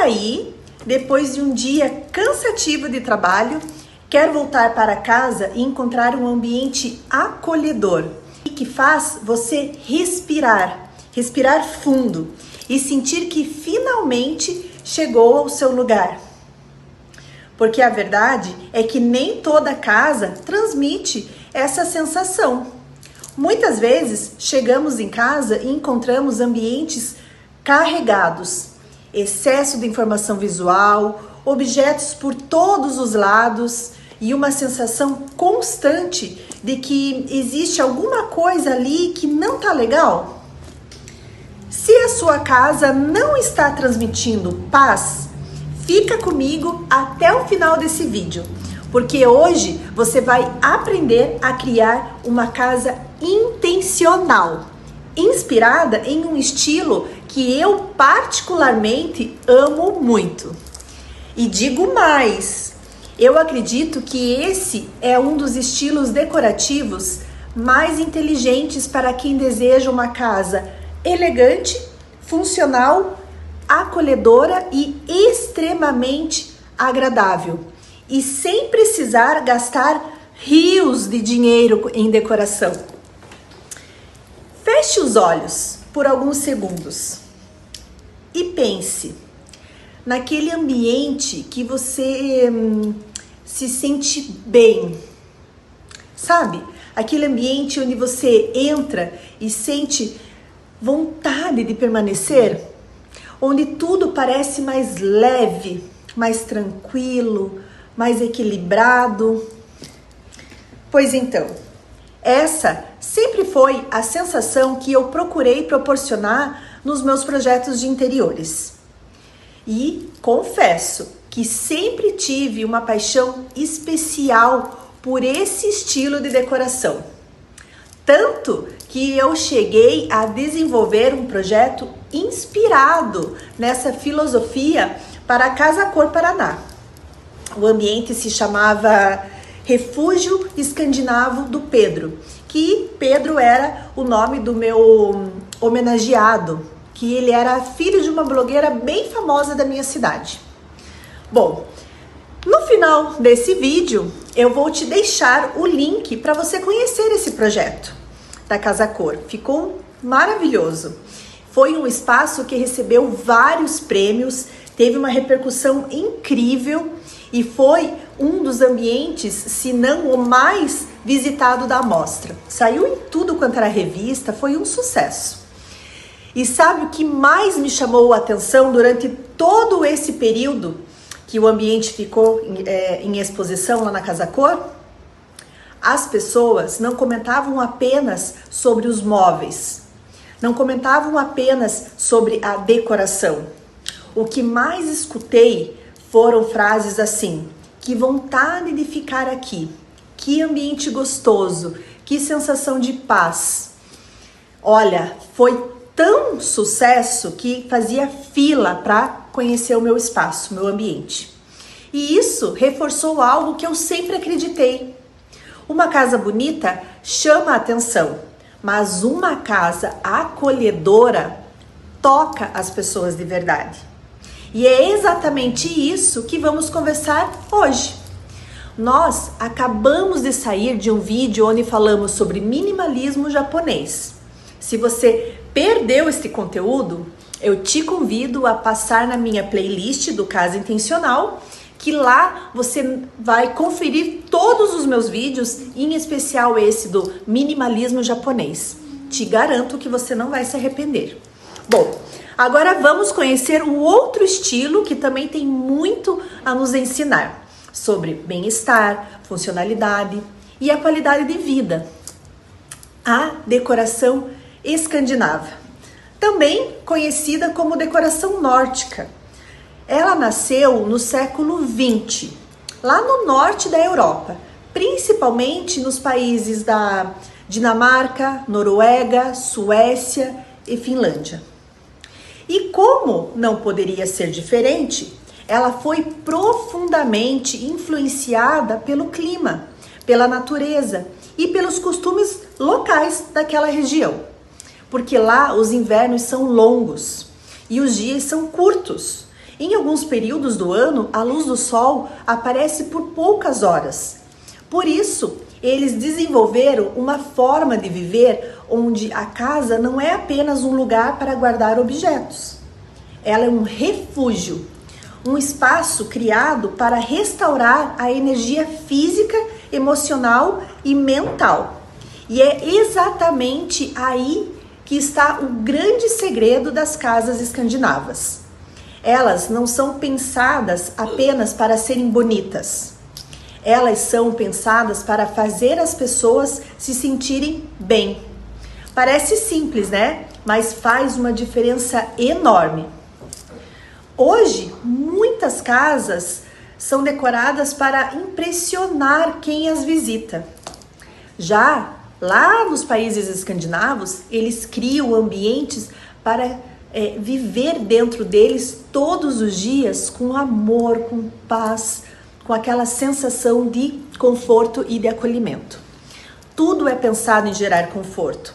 aí, depois de um dia cansativo de trabalho, quer voltar para casa e encontrar um ambiente acolhedor e que faz você respirar fundo e sentir que finalmente chegou ao seu lugar. Porque a verdade é que nem toda casa transmite essa sensação. Muitas vezes chegamos em casa e encontramos ambientes carregados, excesso de informação visual, objetos por todos os lados e uma sensação constante de que existe alguma coisa ali que não tá legal. Se a sua casa não está transmitindo paz, fica comigo até o final desse vídeo, porque hoje você vai aprender a criar uma casa intencional, inspirada em um estilo que eu particularmente amo muito. E digo mais, eu acredito que esse é um dos estilos decorativos mais inteligentes para quem deseja uma casa elegante, funcional, acolhedora e extremamente agradável. E sem precisar gastar rios de dinheiro em decoração. Feche os olhos por alguns segundos e pense naquele ambiente que você se sente bem. Sabe? Aquele ambiente onde você entra e sente vontade de permanecer, onde tudo parece mais leve, mais tranquilo, mais equilibrado. Pois então, essa sempre foi a sensação que eu procurei proporcionar nos meus projetos de interiores. E confesso que sempre tive uma paixão especial por esse estilo de decoração. Tanto que eu cheguei a desenvolver um projeto inspirado nessa filosofia para a Casa Cor Paraná. O ambiente se chamava Refúgio Escandinavo do Pedro, que Pedro era o nome do meu homenageado, que ele era filho de uma blogueira bem famosa da minha cidade. Bom, no final desse vídeo eu vou te deixar o link para você conhecer esse projeto da Casa Cor. Ficou maravilhoso. Foi um espaço que recebeu vários prêmios, teve uma repercussão incrível e foi um dos ambientes, se não o mais visitado da amostra. Saiu em tudo quanto era revista, foi um sucesso. E sabe o que mais me chamou a atenção durante todo esse período que o ambiente ficou em exposição lá na Casa Cor? As pessoas não comentavam apenas sobre os móveis, não comentavam apenas sobre a decoração. O que mais escutei foram frases assim: que vontade de ficar aqui, que ambiente gostoso, que sensação de paz. Olha, foi tão sucesso que fazia fila para conhecer o meu espaço, o meu ambiente. E isso reforçou algo que eu sempre acreditei. Uma casa bonita chama a atenção, mas uma casa acolhedora toca as pessoas de verdade. E é exatamente isso que vamos conversar hoje. Nós acabamos de sair de um vídeo onde falamos sobre minimalismo japonês. Se você perdeu este conteúdo, eu te convido a passar na minha playlist do Casa Intencional, que lá você vai conferir todos os meus vídeos, em especial esse do minimalismo japonês. Te garanto que você não vai se arrepender. Bom, agora vamos conhecer o outro estilo que também tem muito a nos ensinar sobre bem-estar, funcionalidade e a qualidade de vida. A decoração escandinava, também conhecida como decoração nórdica. Ela nasceu no século XX, lá no norte da Europa, principalmente nos países da Dinamarca, Noruega, Suécia e Finlândia. E como não poderia ser diferente, ela foi profundamente influenciada pelo clima, pela natureza e pelos costumes locais daquela região. Porque lá os invernos são longos e os dias são curtos. Em alguns períodos do ano, a luz do sol aparece por poucas horas. Por isso, eles desenvolveram uma forma de viver onde a casa não é apenas um lugar para guardar objetos. Ela é um refúgio, um espaço criado para restaurar a energia física, emocional e mental. E é exatamente aí que está o grande segredo das casas escandinavas. Elas não são pensadas apenas para serem bonitas. Elas são pensadas para fazer as pessoas se sentirem bem. Parece simples, né? Mas faz uma diferença enorme. Hoje, muitas casas são decoradas para impressionar quem as visita. Já lá nos países escandinavos, eles criam ambientes para viver dentro deles todos os dias com amor, com paz, com aquela sensação de conforto e de acolhimento. Tudo é pensado em gerar conforto,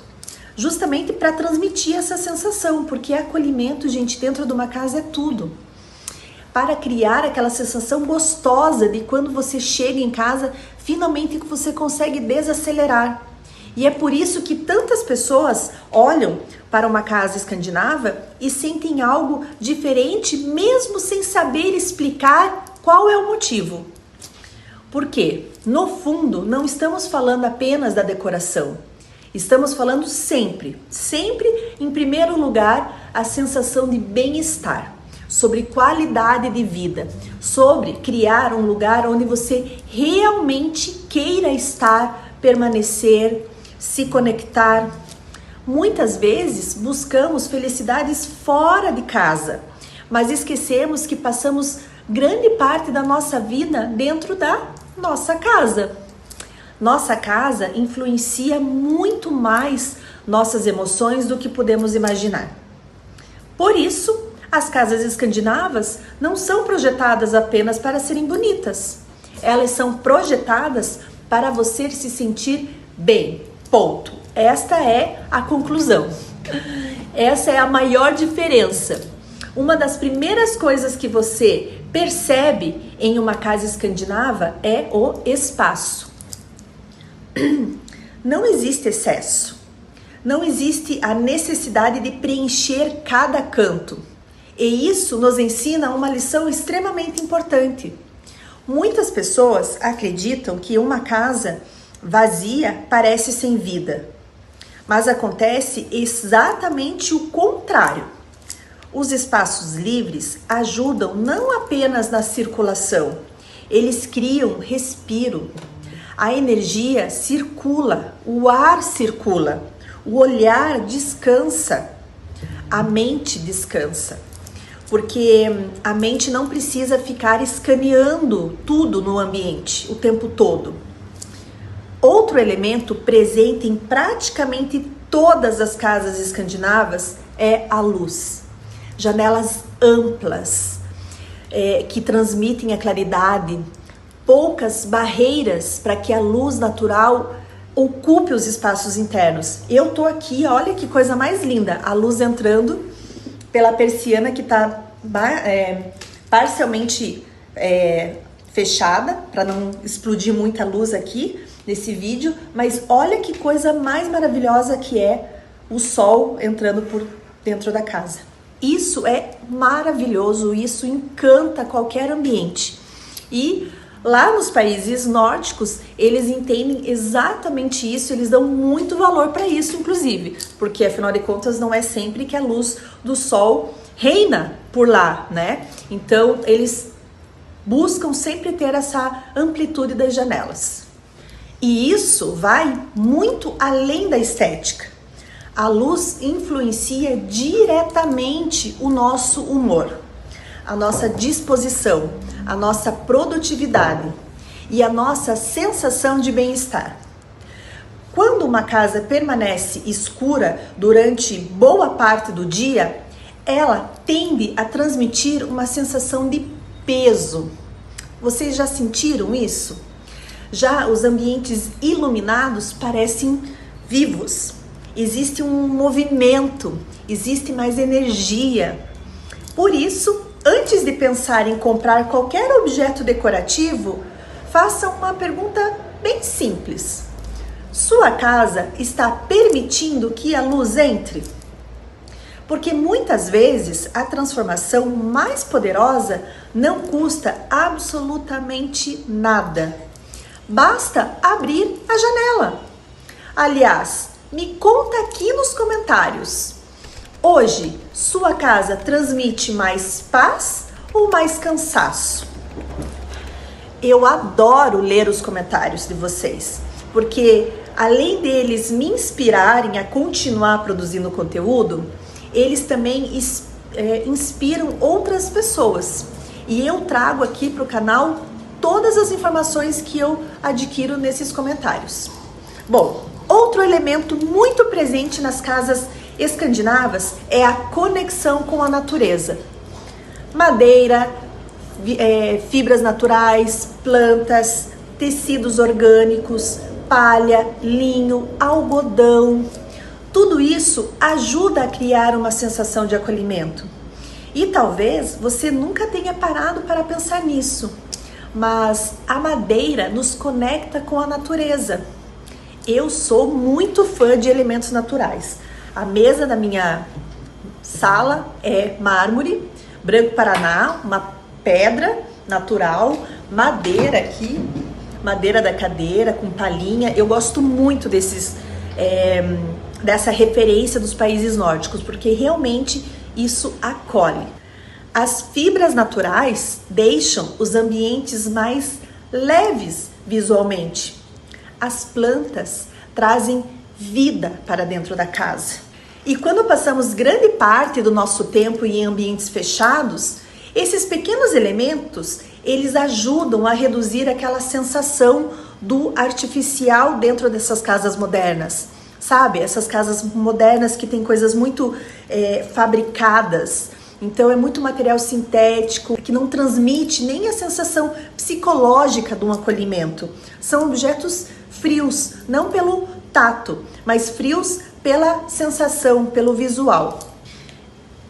justamente para transmitir essa sensação, porque acolhimento, gente, dentro de uma casa é tudo. Para criar aquela sensação gostosa de quando você chega em casa, finalmente você consegue desacelerar. E é por isso que tantas pessoas olham para uma casa escandinava e sentem algo diferente, mesmo sem saber explicar qual é o motivo. Porque, no fundo, não estamos falando apenas da decoração. Estamos falando sempre, em primeiro lugar, a sensação de bem-estar, sobre qualidade de vida, sobre criar um lugar onde você realmente queira estar, permanecer, se conectar. Muitas vezes buscamos felicidades fora de casa, mas esquecemos que passamos grande parte da nossa vida dentro da nossa casa. Nossa casa influencia muito mais nossas emoções do que podemos imaginar. Por isso, as casas escandinavas não são projetadas apenas para serem bonitas. Elas são projetadas para você se sentir bem. Ponto. Esta é a conclusão. Essa é a maior diferença. Uma das primeiras coisas que você percebe em uma casa escandinava é o espaço. Não existe excesso. Não existe a necessidade de preencher cada canto. E isso nos ensina uma lição extremamente importante. Muitas pessoas acreditam que uma casa vazia parece sem vida, mas acontece exatamente o contrário. Os espaços livres ajudam não apenas na circulação, eles criam respiro. A energia circula, o ar circula, o olhar descansa, a mente descansa. Porque a mente não precisa ficar escaneando tudo no ambiente o tempo todo. Outro elemento presente em praticamente todas as casas escandinavas é a luz. Janelas amplas, que transmitem a claridade, poucas barreiras para que a luz natural ocupe os espaços internos. Eu tô aqui, olha que coisa mais linda, a luz entrando pela persiana que está parcialmente fechada, para não explodir muita luz aqui nesse vídeo, mas olha que coisa mais maravilhosa que é o sol entrando por dentro da casa. Isso é maravilhoso, isso encanta qualquer ambiente. E lá nos países nórdicos, eles entendem exatamente isso, eles dão muito valor para isso, inclusive, porque afinal de contas não é sempre que a luz do sol reina por lá, né? Então eles buscam sempre ter essa amplitude das janelas. E isso vai muito além da estética. A luz influencia diretamente o nosso humor, a nossa disposição, a nossa produtividade e a nossa sensação de bem-estar. Quando uma casa permanece escura durante boa parte do dia, ela tende a transmitir uma sensação de peso. Vocês já sentiram isso? Já os ambientes iluminados parecem vivos. Existe um movimento, existe mais energia. Por isso, Antes de pensar em comprar qualquer objeto decorativo, faça uma pergunta bem simples. Sua casa está permitindo que a luz entre? Porque muitas vezes a transformação mais poderosa não custa absolutamente nada. Basta abrir a janela. Aliás, me conta aqui nos comentários. Hoje, sua casa transmite mais paz ou mais cansaço? Eu adoro ler os comentários de vocês, porque além deles me inspirarem a continuar produzindo conteúdo, eles também inspiram outras pessoas. E eu trago aqui para o canal todas as informações que eu adquiro nesses comentários. Bom, outro elemento muito presente nas casas escandinavas é a conexão com a natureza. Madeira, fibras naturais, plantas, tecidos orgânicos, palha, linho, algodão. Tudo isso ajuda a criar uma sensação de acolhimento. E talvez você nunca tenha parado para pensar nisso, mas a madeira nos conecta com a natureza. Eu sou muito fã de elementos naturais. A mesa da minha sala é mármore, branco paraná, uma pedra natural, madeira aqui, madeira da cadeira com palhinha. Eu gosto muito dessa referência dos países nórdicos, porque realmente isso acolhe. As fibras naturais deixam os ambientes mais leves visualmente. As plantas trazem vida para dentro da casa. E quando passamos grande parte do nosso tempo em ambientes fechados, esses pequenos elementos, eles ajudam a reduzir aquela sensação do artificial dentro dessas casas modernas. Sabe? Essas casas modernas que tem coisas muito fabricadas. Então é muito material sintético, que não transmite nem a sensação psicológica de um acolhimento. São objetos frios, não pelo tato, mas frios pela sensação, pelo visual.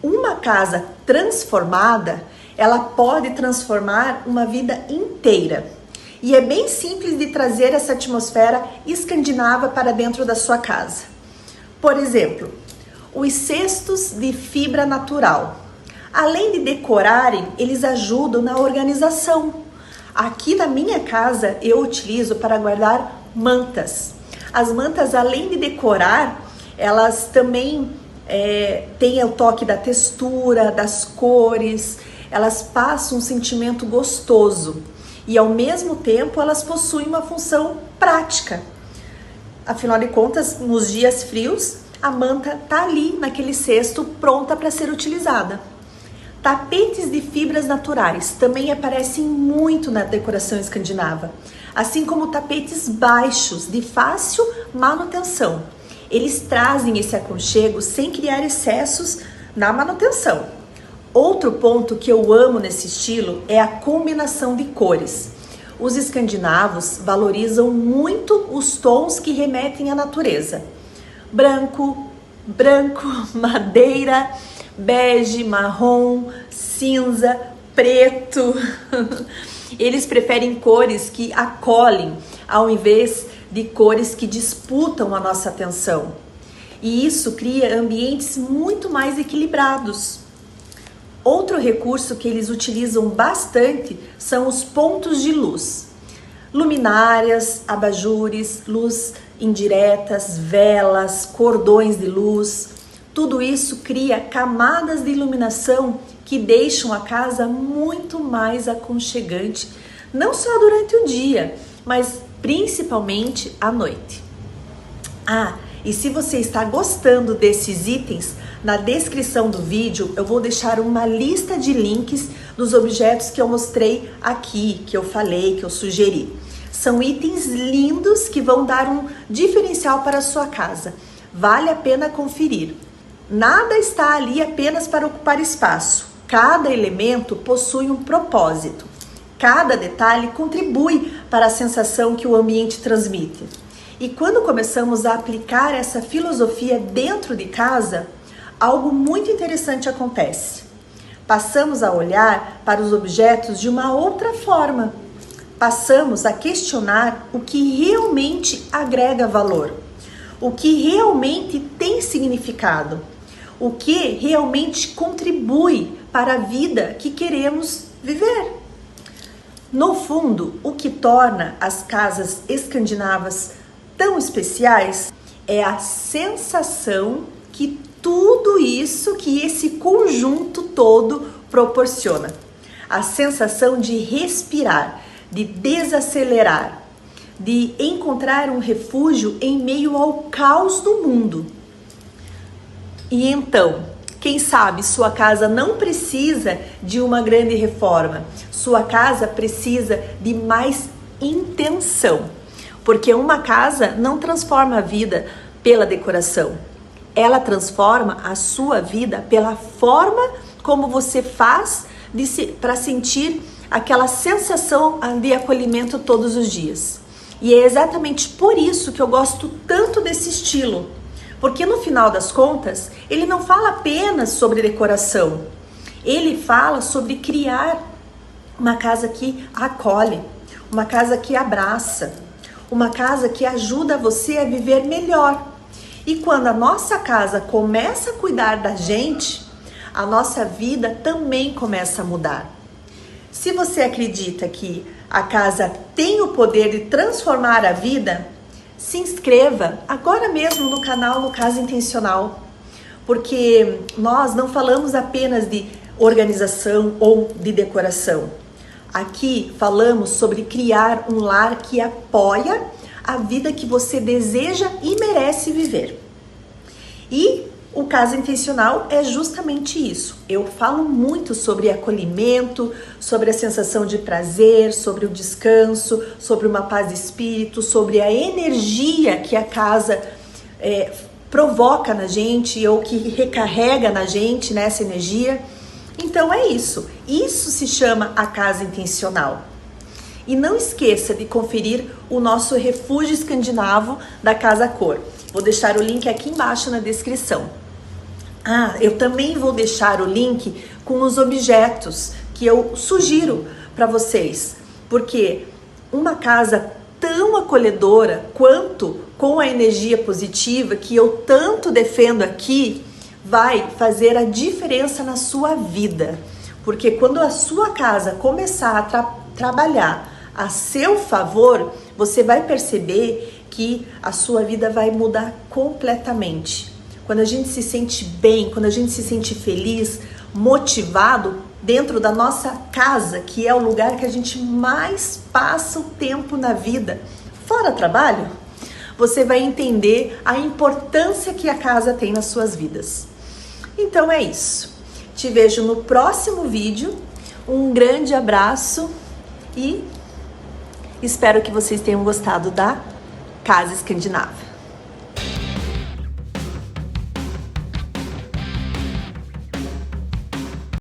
Uma casa transformada, ela pode transformar uma vida inteira. E é bem simples de trazer essa atmosfera escandinava para dentro da sua casa. Por exemplo, os cestos de fibra natural. Além de decorarem, eles ajudam na organização. Aqui na minha casa eu utilizo para guardar mantas. As mantas, além de decorar, elas também têm o toque da textura, das cores, elas passam um sentimento gostoso. E ao mesmo tempo elas possuem uma função prática. Afinal de contas, nos dias frios, a manta está ali naquele cesto pronta para ser utilizada. Tapetes de fibras naturais também aparecem muito na decoração escandinava, assim como tapetes baixos de fácil manutenção. Eles trazem esse aconchego sem criar excessos na manutenção. Outro ponto que eu amo nesse estilo é a combinação de cores. Os escandinavos valorizam muito os tons que remetem à natureza. Branco, madeira, bege, marrom, cinza, preto. Eles preferem cores que acolhem ao invés de cores que disputam a nossa atenção. E isso cria ambientes muito mais equilibrados. Outro recurso que eles utilizam bastante são os pontos de luz. Luminárias, abajures, luz indiretas, velas, cordões de luz. Tudo isso cria camadas de iluminação que deixam a casa muito mais aconchegante, não só durante o dia, mas principalmente à noite. E se você está gostando desses itens, na descrição do vídeo eu vou deixar uma lista de links dos objetos que eu mostrei aqui, que eu falei, que eu sugeri. São itens lindos que vão dar um diferencial para a sua casa. Vale a pena conferir. Nada está ali apenas para ocupar espaço. Cada elemento possui um propósito. Cada detalhe contribui para a sensação que o ambiente transmite. E quando começamos a aplicar essa filosofia dentro de casa, algo muito interessante acontece. Passamos a olhar para os objetos de uma outra forma. Passamos a questionar o que realmente agrega valor, o que realmente tem significado, o que realmente contribui para a vida que queremos viver. No fundo, o que torna as casas escandinavas tão especiais é a sensação que tudo isso, que esse conjunto todo proporciona. A sensação de respirar, de desacelerar, de encontrar um refúgio em meio ao caos do mundo. E então, quem sabe sua casa não precisa de uma grande reforma, sua casa precisa de mais intenção, porque uma casa não transforma a vida pela decoração, ela transforma a sua vida pela forma como você faz para sentir aquela sensação de acolhimento todos os dias. E é exatamente por isso que eu gosto tanto desse estilo, porque no final das contas, ele não fala apenas sobre decoração, ele fala sobre criar uma casa que acolhe, uma casa que abraça, uma casa que ajuda você a viver melhor. E quando a nossa casa começa a cuidar da gente, a nossa vida também começa a mudar. Se você acredita que a casa tem o poder de transformar a vida, se inscreva agora mesmo no canal No Casa Intencional, porque nós não falamos apenas de organização ou de decoração. Aqui falamos sobre criar um lar que apoia a vida que você deseja e merece viver. E o Casa Intencional é justamente isso. Eu falo muito sobre acolhimento, sobre a sensação de prazer, sobre o descanso, sobre uma paz de espírito, sobre a energia que a casa provoca na gente ou que recarrega na gente, né, essa energia. Então é isso. Isso se chama a Casa Intencional. E não esqueça de conferir o nosso refúgio escandinavo da Casa Cor. Vou deixar o link aqui embaixo na descrição. Eu também vou deixar o link com os objetos que eu sugiro para vocês, porque uma casa tão acolhedora quanto com a energia positiva que eu tanto defendo aqui, vai fazer a diferença na sua vida. Porque quando a sua casa começar a trabalhar a seu favor, você vai perceber que a sua vida vai mudar completamente. Quando a gente se sente bem, quando a gente se sente feliz, motivado dentro da nossa casa, que é o lugar que a gente mais passa o tempo na vida, fora trabalho, você vai entender a importância que a casa tem nas suas vidas. Então é isso. Te vejo no próximo vídeo. Um grande abraço e espero que vocês tenham gostado da Casa Escandinava.